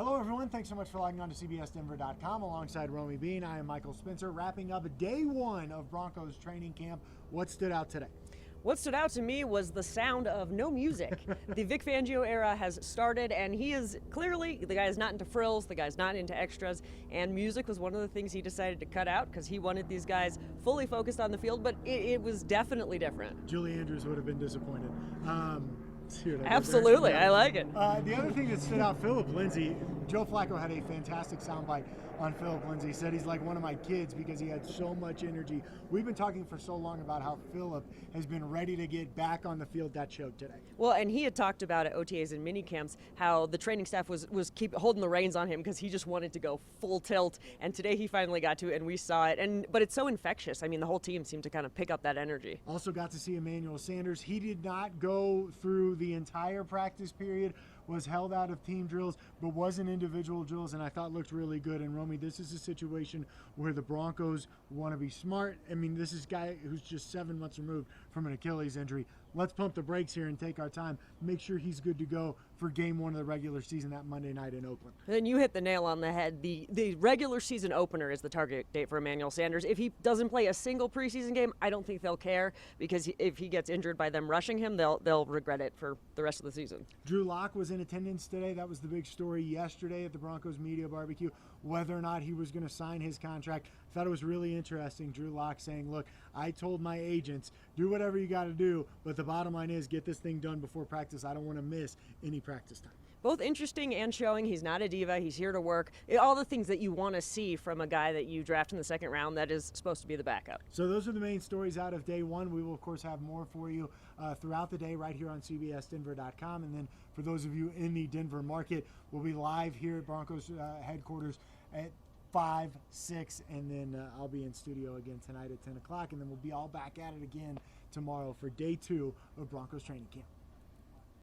Hello, everyone. Thanks so much for logging on to CBSDenver.com. Alongside Romi Bean, I am Michael Spencer, wrapping up day one of Broncos training camp. What stood out today? What stood out to me was the sound of no music. The Vic Fangio era has started, and he is clearly, the guy is not into frills, the guy's not into extras, and music was one of the things he decided to cut out because he wanted these guys fully focused on the field, but it was definitely different. Julie Andrews would have been disappointed. Absolutely, I like it. The other thing that stood out, Philip Lindsay, Joe Flacco had a fantastic soundbite on Philip Lindsay. He said he's like one of my kids because he had so much energy. We've been talking for so long about how Philip has been ready to get back on the field. That showed today. Well, and he had talked about at OTAs and mini camps how the training staff was keep holding the reins on him because he just wanted to go full tilt. And today he finally got to it, and we saw it. But it's so infectious. I mean, the whole team seemed to kind of pick up that energy. Also got to see Emmanuel Sanders. He did not go through the entire practice period, was held out of team drills, but was in individual drills, and I thought looked really good. And Romi, this is a situation where the Broncos want to be smart. I mean, this is a guy who's just 7 months removed from an Achilles injury. Let's pump the brakes here and take our time. Make sure he's good to go for game one of the regular season that Monday night in Oakland. Then you hit the nail on the head. The regular season opener is the target date for Emmanuel Sanders. If he doesn't play a single preseason game, I don't think they'll care, because if he gets injured by them rushing him, they'll regret it for the rest of the season. Drew Lock was in attendance today. That was the big story yesterday at the Broncos media barbecue, whether or not he was going to sign his contract. I thought it was really interesting. Drew Lock saying, look, I told my agents, do whatever you got to do, but the bottom line is get this thing done before practice. I don't want to miss any practice time. Both interesting and showing he's not a diva. He's here to work. All the things that you want to see from a guy that you draft in the second round that is supposed to be the backup. So those are the main stories out of day one. We will, of course, have more for you throughout the day right here on CBSDenver.com. And then for those of you in the Denver market, we'll be live here at Broncos headquarters at 5, 6, and then I'll be in studio again tonight at 10 o'clock. And then we'll be all back at it again tomorrow for day 2 of Broncos training camp.